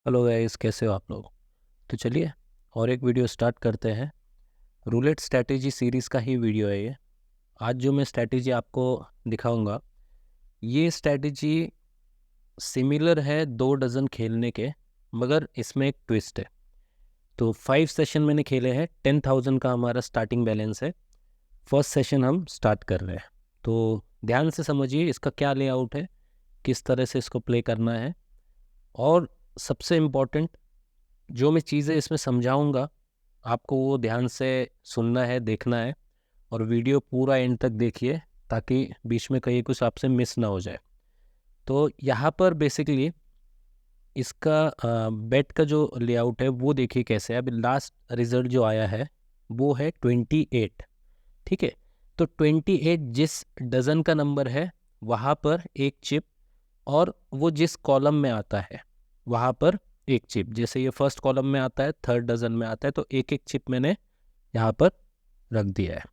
Hello guys, कैसे हो आप लोग। तो चलिए और एक वीडियो स्टार्ट करते हैं। रूलेट स्ट्रैटेजी सीरीज़ का ही वीडियो है ये। आज जो मैं स्ट्रैटेजी आपको दिखाऊंगा, ये स्ट्रैटेजी सिमिलर है 2 डज़न खेलने के, मगर इसमें एक ट्विस्ट है। तो 5 सेशन मैंने खेले हैं, 10,000 का हमारा स्टार्टिंग बैलेंस है। फर्स्ट सेशन हम स्टार्ट कर रहे हैं, तो ध्यान से समझिए इसका क्या लेआउट है, किस तरह से इसको प्ले करना है। और सबसे इम्पॉर्टेंट जो मैं चीज़ें इसमें समझाऊंगा, आपको वो ध्यान से सुनना है, देखना है, और वीडियो पूरा एंड तक देखिए ताकि बीच में कहीं कुछ आपसे मिस ना हो जाए। तो यहाँ पर बेसिकली इसका बेट का जो लेआउट है वो देखिए कैसे है। अभी लास्ट रिजल्ट जो आया है वो है 28, ठीक है। तो 28 जिस डज़न का नंबर है वहाँ पर एक चिप, और वो जिस कॉलम में आता है वहाँ पर एक चिप। जैसे ये फर्स्ट कॉलम में आता है, थर्ड डज़न में आता है, तो एक एक चिप मैंने यहाँ पर रख दिया है।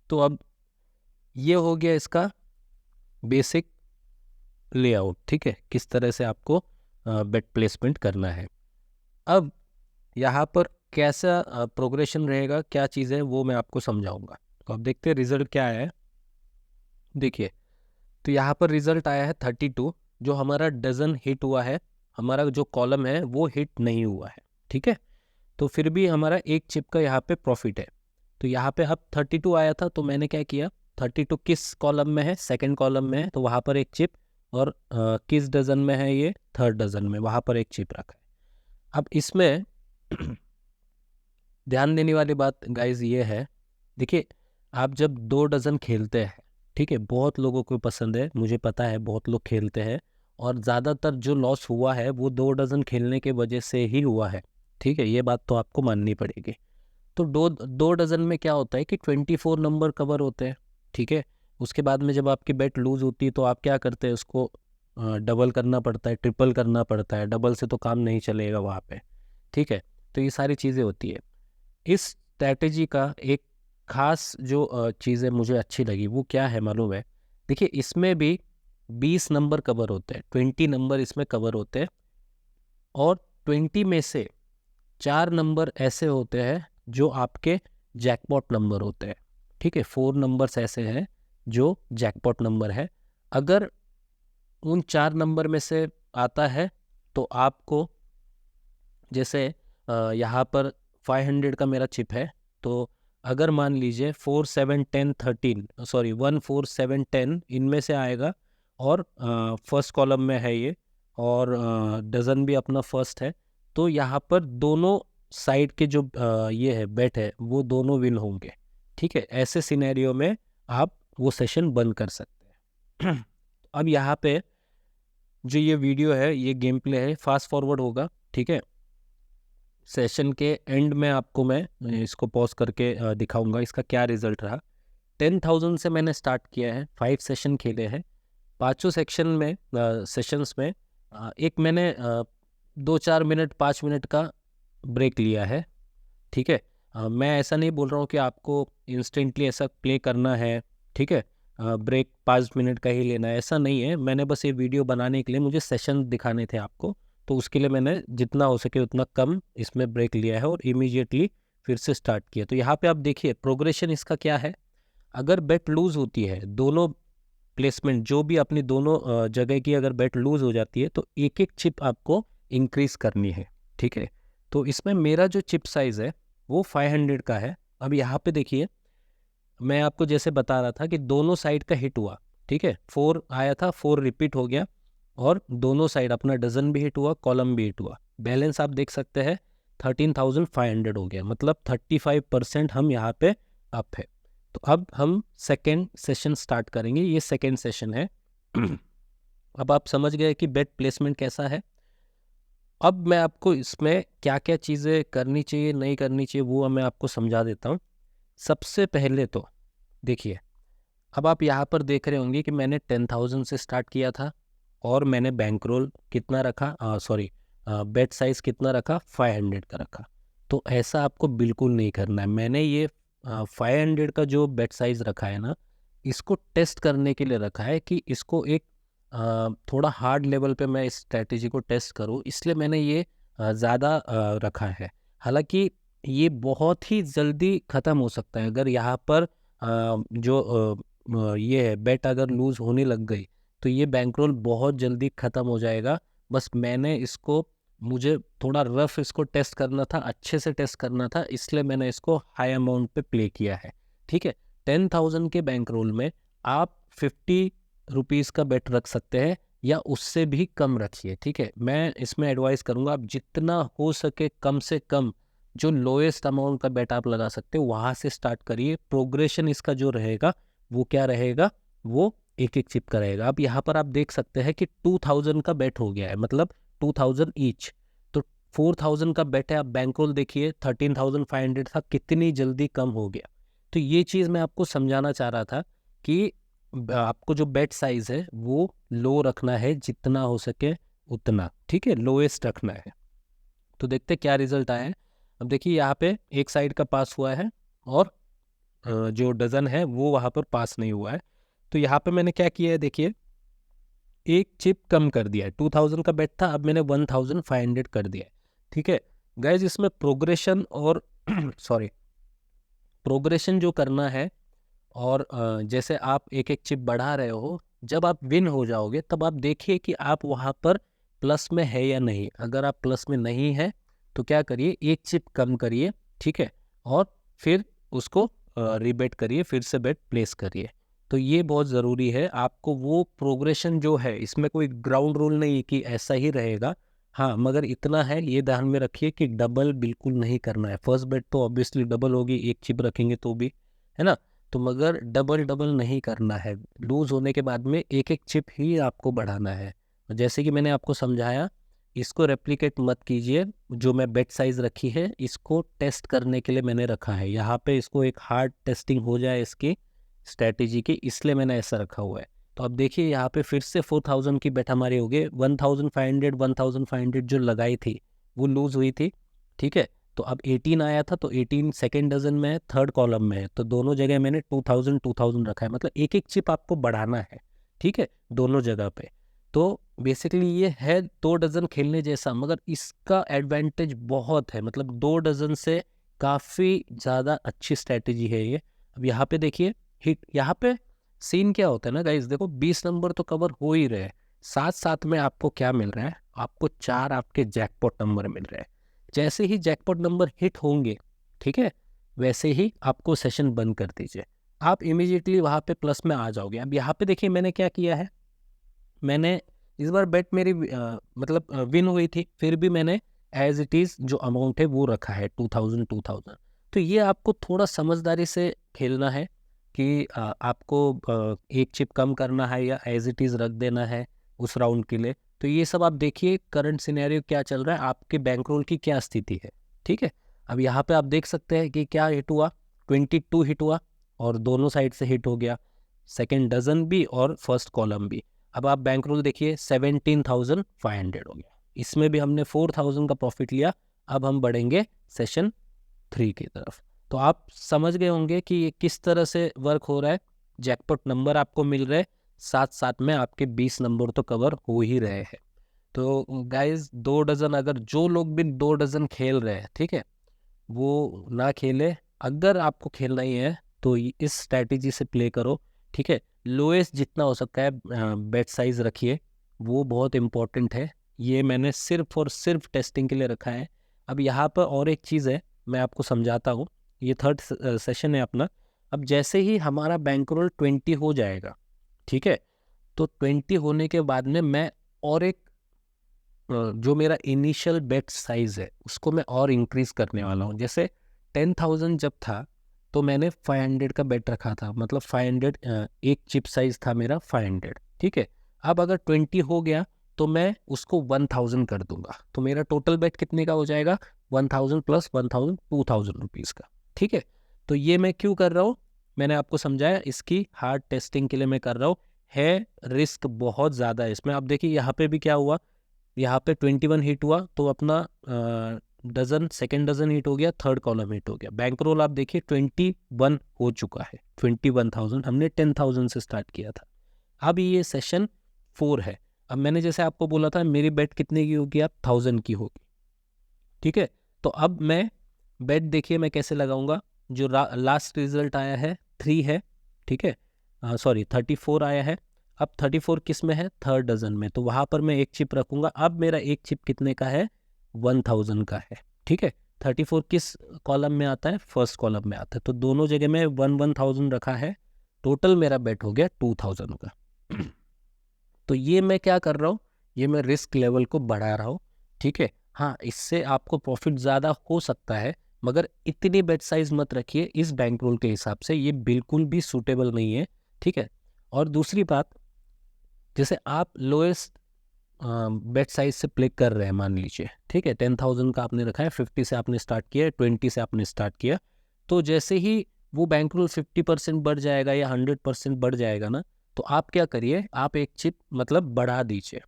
तो अब ये हो गया इसका बेसिक लेआउट, ठीक है, किस तरह से आपको बेट प्लेसमेंट करना है। अब यहाँ पर कैसा प्रोग्रेशन रहेगा, क्या चीज़ है, वो मैं आपको समझाऊंगा। तो अब देखते हैं रिजल्ट क्या है। देखिए, तो यहाँ पर रिजल्ट आया है 32। जो हमारा डज़न हिट हुआ है, हमारा जो कॉलम है वो हिट नहीं हुआ है, ठीक है। तो फिर भी हमारा एक चिप का यहाँ पे प्रॉफिट है। तो यहाँ पे अब 32 आया था, तो मैंने क्या किया, 32 किस कॉलम में है, सेकंड कॉलम में है, तो वहाँ पर एक चिप। और किस डज़न में है, ये थर्ड डज़न में, वहाँ पर एक चिप रखा है। अब इसमें ध्यान देने वाली बात गाइज ये है, देखिए, आप जब 2 डज़न खेलते हैं, ठीक है, बहुत लोगों को पसंद है, मुझे पता है बहुत लोग खेलते हैं, और ज़्यादातर जो लॉस हुआ है वो 2 डज़न खेलने के वजह से ही हुआ है, ठीक है। ये बात तो आपको माननी पड़ेगी। तो दो डज़न में क्या होता है कि 24 नंबर कवर होते हैं, ठीक है। उसके बाद में जब आपकी बेट लूज़ होती है तो आप क्या करते हैं, उसको डबल करना पड़ता है, ट्रिपल करना पड़ता है। डबल से तो काम नहीं चलेगा वहाँ पे, ठीक है। तो ये सारी चीज़ें होती है। इस स्ट्रैटेजी का एक खास जो चीज़ें मुझे अच्छी लगी वो क्या है मालूम है। देखिए, इसमें भी 20 नंबर कवर होते हैं, 20 नंबर इसमें कवर होते हैं, और 20 में से 4 नंबर ऐसे होते हैं जो आपके जैकपॉट नंबर होते हैं, ठीक है। 4 नंबर्स ऐसे हैं जो जैकपॉट नंबर है। अगर उन 4 नंबर में से आता है तो आपको, जैसे यहाँ पर 500 का मेरा चिप है, तो अगर मान लीजिए 4 7 10 13, सॉरी 1 4 7 10 इनमें से आएगा, और फर्स्ट कॉलम में है ये, और डज़न भी अपना फर्स्ट है, तो यहाँ पर दोनों साइड के जो ये है बेट है वो दोनों विन होंगे, ठीक है। ऐसे सिनेरियो में आप वो सेशन बंद कर सकते हैं। अब यहाँ पे जो ये वीडियो है, ये गेम प्ले है, फास्ट फॉरवर्ड होगा, ठीक है। सेशन के एंड में आपको मैं इसको पॉज करके दिखाऊंगा इसका क्या रिजल्ट रहा। 10,000 से मैंने स्टार्ट किया है, 5 सेशन खेले हैं। पाँचों सेक्शन में सेशंस में एक मैंने 2-4 मिनट 5 मिनट का ब्रेक लिया है, ठीक है। मैं ऐसा नहीं बोल रहा हूँ कि आपको इंस्टेंटली ऐसा प्ले करना है, ठीक है। ब्रेक 5 मिनट का ही लेना है, ऐसा नहीं है। मैंने बस ये वीडियो बनाने के लिए, मुझे सेशन दिखाने थे आपको, तो उसके लिए मैंने जितना हो सके उतना कम इसमें ब्रेक लिया है और इमीडिएटली फिर से स्टार्ट किया। तो यहाँ पे आप देखिए प्रोग्रेशन इसका क्या है। अगर बेट लूज़ होती है, दोनों प्लेसमेंट जो भी अपनी दोनों जगह की अगर बेट लूज़ हो जाती है, तो एक एक चिप आपको इंक्रीज़ करनी है, ठीक है। तो इसमें मेरा जो चिप साइज़ है वो 500 का है। अब यहाँ पे देखिए, मैं आपको जैसे बता रहा था कि दोनों साइड का हिट हुआ, ठीक है। 4 आया था, 4 रिपीट हो गया, और दोनों साइड अपना डज़न भी हिट हुआ, कॉलम भी हिट हुआ। बैलेंस आप देख सकते हैं 13,500 हो गया, मतलब 35% हम यहाँ पे अप है। तो अब हम सेकेंड सेशन स्टार्ट करेंगे, ये सेकेंड सेशन है। अब आप समझ गए कि बेट प्लेसमेंट कैसा है। अब मैं आपको इसमें क्या क्या चीज़ें करनी चाहिए, नहीं करनी चाहिए, वो मैं आपको समझा देता हूँ। सबसे पहले तो देखिए, अब आप यहाँ पर देख रहे होंगे कि मैंने 10,000 से स्टार्ट किया था, और मैंने बैंक रोल कितना रखा, सॉरी बेट साइज़ कितना रखा, 500 का रखा। तो ऐसा आपको बिल्कुल नहीं करना है। मैंने ये 500 का जो बेट साइज़ रखा है ना, इसको टेस्ट करने के लिए रखा है कि इसको एक थोड़ा हार्ड लेवल पे मैं इस स्ट्रैटेजी को टेस्ट करूं, इसलिए मैंने ये ज़्यादा रखा है। हालांकि ये बहुत ही जल्दी ख़त्म हो सकता है अगर यहाँ पर ये है बेट अगर लूज़ होने लग गई तो ये बैंकरोल बहुत जल्दी ख़त्म हो जाएगा। बस मैंने इसको, मुझे थोड़ा रफ इसको टेस्ट करना था, अच्छे से टेस्ट करना था, इसलिए मैंने इसको हाई अमाउंट पे प्ले किया है। ठीक है, 10,000 के बैंक रोल में आप 50 रुपीज़ का बेट रख सकते हैं या उससे भी कम रखिए। ठीक है, मैं इसमें एडवाइस करूँगा आप जितना हो सके कम से कम जो लोएस्ट अमाउंट का बेट आप लगा सकते हो वहाँ से स्टार्ट करिए। प्रोग्रेशन इसका जो रहेगा वो क्या रहेगा, वो एक एक चिप का रहेगा। अब यहाँ पर आप देख सकते हैं कि 2000 का बेट हो गया है, मतलब 2000 ईच, तो 4000 का बेट है। आप बैंक रोल देखिए 13,500 था, कितनी जल्दी कम हो गया। तो ये चीज़ मैं आपको समझाना चाह रहा था कि आपको जो बेट साइज है वो लो रखना है, जितना हो सके उतना। ठीक है, लोएस्ट रखना है। तो देखते क्या रिजल्ट आया है। अब देखिए यहाँ पे एक साइड का पास हुआ है और जो डजन है वो वहाँ पर पास नहीं हुआ है। तो यहाँ पे मैंने क्या किया है, देखिए एक चिप कम कर दिया है। 2000 का बेट था, अब मैंने 1500 कर दिया है। ठीक है गाइज, इसमें प्रोग्रेशन और सॉरी, प्रोग्रेशन जो करना है और जैसे आप एक एक चिप बढ़ा रहे हो, जब आप विन हो जाओगे तब आप देखिए कि आप वहाँ पर प्लस में है या नहीं। अगर आप प्लस में नहीं है तो क्या करिए, एक चिप कम करिए। ठीक है, और फिर उसको रीबेट करिए, फिर से बेट प्लेस करिए। तो ये बहुत ज़रूरी है। आपको वो प्रोग्रेशन जो है, इसमें कोई ग्राउंड रूल नहीं कि ऐसा ही रहेगा। हाँ, मगर इतना है, ये ध्यान में रखिए कि डबल बिल्कुल नहीं करना है। फर्स्ट बेट तो ऑब्वियसली डबल होगी, एक चिप रखेंगे तो भी, है ना। तो मगर डबल डबल नहीं करना है। लूज होने के बाद में एक एक चिप ही आपको बढ़ाना है। जैसे कि मैंने आपको समझाया, इसको रेप्लिकेट मत कीजिए। जो मैं बेट साइज रखी है इसको टेस्ट करने के लिए मैंने रखा है यहाँ पे, इसको एक हार्ड टेस्टिंग हो जाए इसकी स्ट्रैटेजी की, इसलिए मैंने ऐसा रखा हुआ है। तो अब देखिए यहाँ पे फिर से 4000 की बेट हमारी हो गई। 1500 जो लगाई थी वो लूज हुई थी। ठीक है, तो अब 18 आया था, तो 18 सेकेंड डजन में है, थर्ड कॉलम में है, तो दोनों जगह मैंने 2000 रखा है। मतलब एक एक चिप आपको बढ़ाना है। ठीक है, दोनों जगह पे। तो बेसिकली ये है 2 डजन खेलने जैसा, मगर इसका एडवांटेज बहुत है। मतलब 2 डजन से काफ़ी ज़्यादा अच्छी स्ट्रैटेजी है ये। अब यहाँ पे देखिए हिट, यहाँ पे सीन क्या होता है ना गाइस, देखो 20 नंबर तो कवर हो ही रहे हैं, साथ साथ में आपको क्या मिल रहा है, आपको 4 आपके जैकपॉट नंबर मिल रहे हैं। जैसे ही जैकपॉट नंबर हिट होंगे, ठीक है, वैसे ही आपको सेशन बंद कर दीजिए, आप इमीडिएटली वहाँ पे प्लस में आ जाओगे। अब यहाँ पे देखिए मैंने क्या किया है, मैंने इस बार बेट मेरी मतलब विन हुई थी, फिर भी मैंने एज इट इज़ जो अमाउंट है वो रखा है 2000। तो ये आपको थोड़ा समझदारी से खेलना है कि आपको एक चिप कम करना है या एज इट इज़ रख देना है उस राउंड के लिए। तो ये सब आप देखिए करंट सिनेरियो क्या चल रहा है, आपके बैंक रोल की क्या स्थिति है। ठीक है, अब यहाँ पे आप देख सकते हैं कि क्या हिट हुआ, 22 हिट हुआ और दोनों साइड से हिट हो गया, सेकेंड डजन भी और फर्स्ट कॉलम भी। अब आप बैंक रोल देखिए 17,500 हो गया, इसमें भी हमने 4,000 का प्रॉफिट लिया। अब हम बढ़ेंगे सेशन 3 की तरफ। तो आप समझ गए होंगे कि ये किस तरह से वर्क हो रहा है। जैकपॉट नंबर आपको मिल रहे, साथ साथ में आपके 20 नंबर तो कवर हो ही रहे हैं। तो गाइज 2 डजन, अगर जो लोग भी 2 डजन खेल रहे हैं, ठीक है, वो ना खेले। अगर आपको खेलना ही है तो इस स्ट्रैटेजी से प्ले करो। ठीक है, लोएस्ट जितना हो सकता है बेट साइज रखिए, वो बहुत इम्पोर्टेंट है। ये मैंने सिर्फ और सिर्फ टेस्टिंग के लिए रखा है। अब यहाँ पर और एक चीज़ है, मैं आपको समझाता हूँ। ये थर्ड सेशन है अपना। अब जैसे ही हमारा बैंक रोल 20 हो जाएगा, ठीक है, तो 20 होने के बाद में मैं और एक जो मेरा इनिशियल बेट साइज है उसको मैं और इंक्रीज करने वाला हूँ। जैसे 10,000 जब था तो मैंने 500 का बेट रखा था, मतलब 500 एक चिप साइज था मेरा 500। ठीक है, अब अगर 20 हो गया तो मैं उसको 1000 कर दूंगा, तो मेरा टोटल बेट कितने का हो जाएगा, 1000 प्लस 1000, 2000 रुपीज़ का। ठीक है, तो ये मैं क्यों कर रहा हूँ, मैंने आपको समझाया, इसकी हार्ड टेस्टिंग के लिए मैं कर रहा हूँ। है रिस्क बहुत ज़्यादा है इसमें। अब देखिए यहाँ पे भी क्या हुआ, यहाँ पे 21 हिट हुआ तो अपना डजन, सेकेंड डजन हिट हो गया, थर्ड कॉलम हिट हो गया। बैंक रोल आप देखिए 21 हो चुका है, 21,000, हमने 10,000 से स्टार्ट किया था। अब ये सेशन 4 है। अब मैंने जैसे आपको बोला था मेरी बेट कितने की होगी, आप 1000 की होगी, ठीक है। तो अब मैं बेट देखिए मैं कैसे लगाऊंगा, जो लास्ट रिजल्ट आया है 3 है, ठीक है, सॉरी 34 आया है। अब 34 किस में है, थर्ड डजन में, तो वहाँ पर मैं एक चिप रखूंगा। अब मेरा एक चिप कितने का है, 1000 का है, ठीक है। 34 किस कॉलम में आता है, फर्स्ट कॉलम में आता है, तो दोनों जगह में 1000 रखा है। टोटल मेरा बेट हो गया 2000 का। तो ये मैं क्या कर रहा हूँ, ये मैं रिस्क लेवल को बढ़ा रहा हूँ, ठीक है। हाँ, इससे आपको प्रॉफिट ज़्यादा हो सकता है, मगर इतनी बेट साइज मत रखिए इस बैंक रूल के हिसाब से, ये बिल्कुल भी सूटेबल नहीं है, ठीक है। और दूसरी बात, जैसे आप लोएस्ट बेट साइज से प्ले कर रहे हैं मान लीजिए, ठीक है, 10,000 का आपने रखा है, 50 से आपने स्टार्ट किया, 20 से आपने स्टार्ट किया, तो जैसे ही वो बैंक रूल 50% बढ़ जाएगा या 100% बढ़ जाएगा ना, तो आप क्या करिए, आप एक चिप मतलब बढ़ा दीजिए,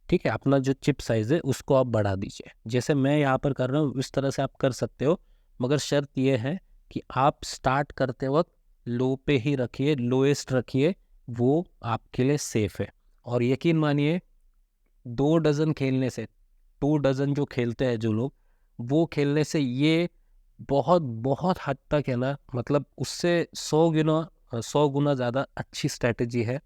ठीक है, अपना जो चिप साइज है उसको आप बढ़ा दीजिए, जैसे मैं यहाँ पर कर रहा हूँ इस तरह से आप कर सकते हो। मगर शर्त ये है कि आप स्टार्ट करते वक्त लो पे ही रखिए, लोएस्ट रखिए, वो आपके लिए सेफ है। और यकीन मानिए 2 डजन खेलने से, 2 डजन जो खेलते हैं जो लोग, वो खेलने से ये बहुत बहुत हद तक है ना, मतलब उससे 100 गुना ज़्यादा अच्छी स्ट्रैटेजी है।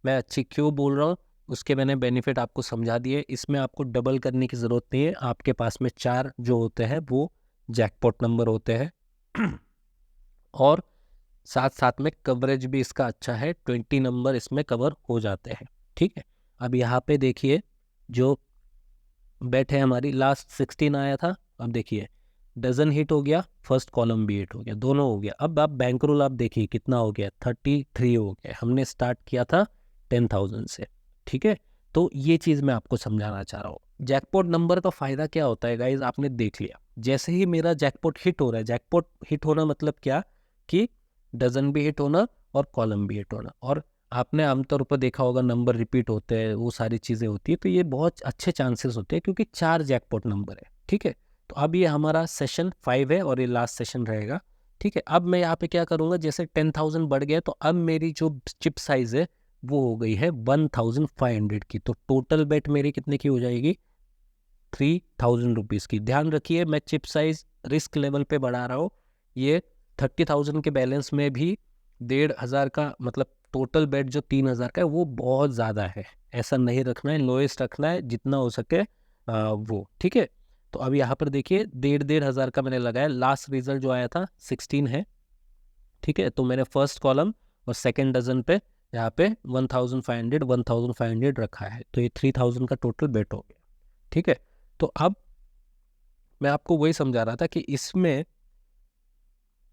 मैं अच्छी क्यों बोल रहा हूँ, उसके मैंने बेनिफिट आपको समझा दिए। इसमें आपको डबल करने की ज़रूरत नहीं है, आपके पास में 4 जो होते हैं वो जैकपॉट नंबर होते हैं और साथ साथ में कवरेज भी इसका अच्छा है, 20 नंबर इसमें कवर हो जाते हैं, ठीक है। अब यहाँ पे देखिए जो बेट है हमारी, लास्ट 16 आया था, अब देखिए डजन हिट हो गया, फर्स्ट कॉलम भी हिट हो गया, दोनों हो गया। अब आप बैंक रूल आप देखिए कितना हो गया, 33 हो गया, हमने स्टार्ट किया था 10,000 से, ठीक है। तो ये चीज़ मैं आपको समझाना चाह रहा हूँ। जैकपॉट नंबर का फ़ायदा क्या होता है गाइज, आपने देख लिया, जैसे ही मेरा जैकपॉट हिट हो रहा है, जैकपॉट हिट होना मतलब क्या, कि डजन भी हिट होना और कॉलम भी हिट होना, और आपने आमतौर पर देखा होगा नंबर रिपीट होते हैं, वो सारी चीज़ें होती है, तो ये बहुत अच्छे चांसेस होते हैं क्योंकि 4 जैकपॉट नंबर है, ठीक है। तो अब ये हमारा सेशन 5 है और ये लास्ट सेशन रहेगा, ठीक है। अब मैं यहाँ पे क्या करूँगा, जैसे 10,000 बढ़ गया, तो अब मेरी जो चिप साइज है वो हो गई है 1,500 की, तो टोटल बेट मेरी कितने की हो जाएगी, 3,000 रुपीज़ की। ध्यान रखिए मैं चिप साइज रिस्क लेवल पे बढ़ा रहा हूँ, ये 30,000 के बैलेंस में भी 1,500 का, मतलब टोटल बेट जो 3,000 का है वो बहुत ज़्यादा है, ऐसा नहीं रखना है, लोएस्ट रखना है जितना हो सके वो, ठीक है। तो अब यहाँ पर देखिए 1,500 का मैंने लगाया, लास्ट रिजल्ट जो आया था 16 है, ठीक है। तो मैंने फर्स्ट कॉलम और सेकेंड डजन पे यहाँ पे 1,500 रखा है, तो ये 3,000 का टोटल बेट हो गया, ठीक है। तो अब मैं आपको वही समझा रहा था कि इसमें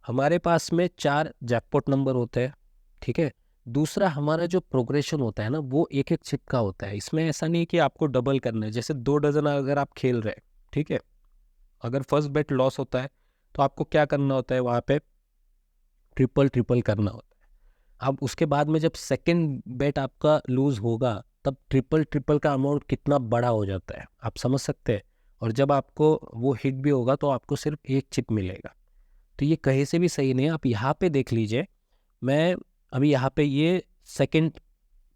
हमारे पास में 4 जैकपॉट नंबर होते हैं, ठीक है। दूसरा हमारा जो प्रोग्रेशन होता है ना वो एक एक चिप का होता है, इसमें ऐसा नहीं कि आपको डबल करना है, जैसे 2 डजन अगर आप खेल रहे हैं, ठीक है, अगर फर्स्ट बेट लॉस होता है तो आपको क्या करना होता है, वहाँ पे ट्रिपल ट्रिपल करना होता है। अब उसके बाद में जब सेकंड बेट आपका लूज होगा, तब ट्रिपल ट्रिपल का अमाउंट कितना बड़ा हो जाता है आप समझ सकते हैं। और जब आपको वो हिट भी होगा तो आपको सिर्फ एक चिप मिलेगा, तो ये कहीं से भी सही नहीं है। आप यहाँ पे देख लीजिए, मैं अभी यहाँ पे ये सेकंड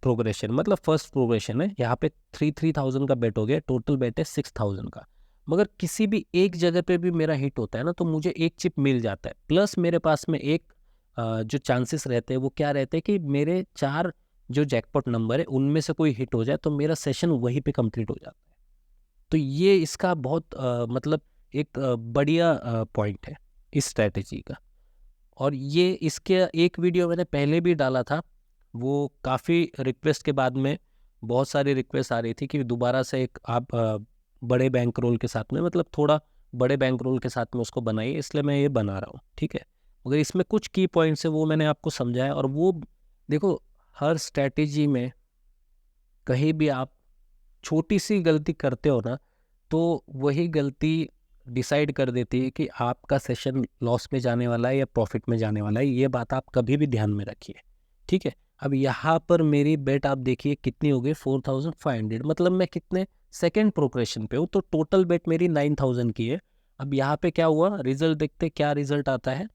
प्रोग्रेशन मतलब फर्स्ट प्रोग्रेशन है, यहाँ पे 3,000 का बेट हो गया, टोटल बेट है 6,000 का। मगर किसी भी एक जगह पे भी मेरा हिट होता है ना, तो मुझे एक चिप मिल जाता है, प्लस मेरे पास में एक जो चांसेस रहते हैं वो क्या रहते हैं कि मेरे 4 जो जैकपॉट नंबर है उनमें से कोई हिट हो जाए तो मेरा सेशन वहीं पे कंप्लीट हो जाता है। तो ये इसका बहुत मतलब एक बढ़िया पॉइंट है इस स्ट्रैटेजी का। और ये इसके एक वीडियो मैंने पहले भी डाला था, वो काफ़ी रिक्वेस्ट के बाद में बहुत सारी रिक्वेस्ट आ रही थी कि दोबारा से एक आप बड़े बैंक रोल के साथ में, मतलब थोड़ा बड़े बैंक रोल के साथ में उसको बनाइए, इसलिए मैं ये बना रहा हूँ, ठीक है। मगर इसमें कुछ की पॉइंट्स है वो मैंने आपको समझाया। और वो देखो, हर स्ट्रैटेजी में कहीं भी आप छोटी सी गलती करते हो ना, तो वही गलती डिसाइड कर देती है कि आपका सेशन लॉस में जाने वाला है या प्रॉफिट में जाने वाला है। ये बात आप कभी भी ध्यान में रखिए, ठीक है। अब यहाँ पर मेरी बेट आप देखिए कितनी हो गई, 4,500, मतलब मैं कितने सेकेंड प्रोग्रेशन पे हूँ, तो टोटल बेट मेरी 9,000 की है। अब यहाँ पे क्या हुआ, रिजल्ट देखते क्या रिजल्ट आता है।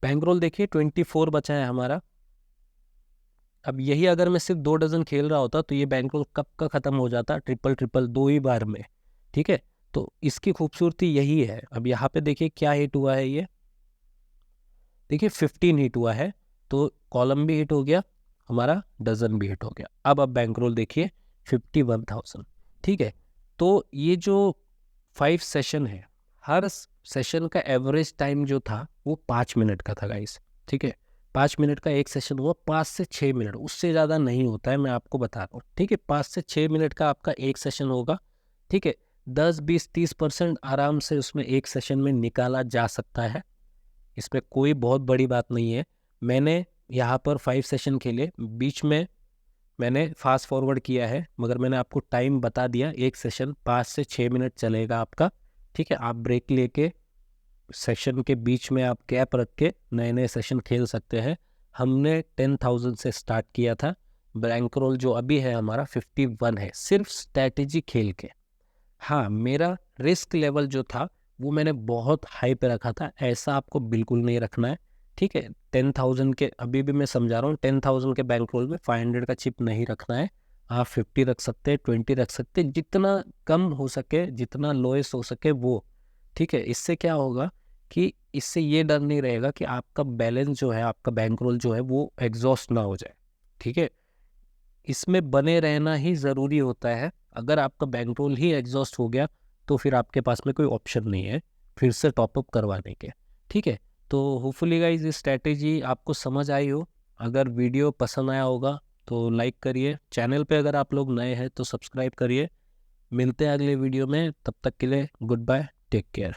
बैंक रोल देखिए 24 बचा है हमारा, अब यही अगर मैं सिर्फ 2 डजन खेल रहा होता तो ये बैंक रोल कब का ख़त्म हो जाता, ट्रिपल ट्रिपल 2 ही बार में। ठीक है, तो इसकी खूबसूरती यही है। अब यहाँ पे देखिए क्या हिट हुआ है, ये देखिए 15 हिट हुआ है, तो कॉलम भी हिट हो गया, हमारा डजन भी हिट हो गया। अब बैंक रोल देखिए 51,000। ठीक है, तो ये जो 5 सेशन है, हर सेशन का एवरेज टाइम जो था वो 5 मिनट का था गाइस। ठीक है, 5 मिनट का एक सेशन हुआ, 5 से 6 मिनट, उससे ज़्यादा नहीं होता है, मैं आपको बता रहा हूँ। ठीक है, 5 से 6 मिनट का आपका एक सेशन होगा। ठीक है, 10-20-30% आराम से उसमें एक सेशन में निकाला जा सकता है, इसमें कोई बहुत बड़ी बात नहीं है। मैंने यहाँ पर 5 सेशन खेले, बीच में मैंने फास्ट फॉरवर्ड किया है, मगर मैंने आपको टाइम बता दिया, एक सेशन 5 से 6 मिनट चलेगा आपका। ठीक है, आप ब्रेक लेके सेशन के बीच में आप गैप रख के नए नए सेशन खेल सकते हैं। हमने 10,000 से स्टार्ट किया था। बैंक रोल जो अभी है हमारा 51 है, सिर्फ स्ट्रैटेजी खेल के। हाँ, मेरा रिस्क लेवल जो था वो मैंने बहुत हाई पे रखा था, ऐसा आपको बिल्कुल नहीं रखना है। ठीक है, 10,000 के, अभी भी मैं समझा रहा हूँ, 10,000 के बैंक रोल में 500 का चिप नहीं रखना है। आप 50 रख सकते हैं, 20 रख सकते हैं, जितना कम हो सके, जितना लोएस्ट हो सके वो। ठीक है, इससे क्या होगा कि इससे ये डर नहीं रहेगा कि आपका बैलेंस जो है, आपका बैंक रोल जो है वो एग्जॉस्ट ना हो जाए। ठीक है, इसमें बने रहना ही ज़रूरी होता है। अगर आपका बैंक रोल ही एग्जॉस्ट हो गया तो फिर आपके पास में कोई ऑप्शन नहीं है फिर से टॉपअप करवाने के। ठीक है, तो होपफुली गाइस ये स्ट्रैटेजी आपको समझ आई हो। अगर वीडियो पसंद आया होगा तो लाइक करिए, चैनल पे अगर आप लोग नए हैं तो सब्सक्राइब करिए। मिलते हैं अगले वीडियो में, तब तक के लिए गुड बाय, टेक केयर।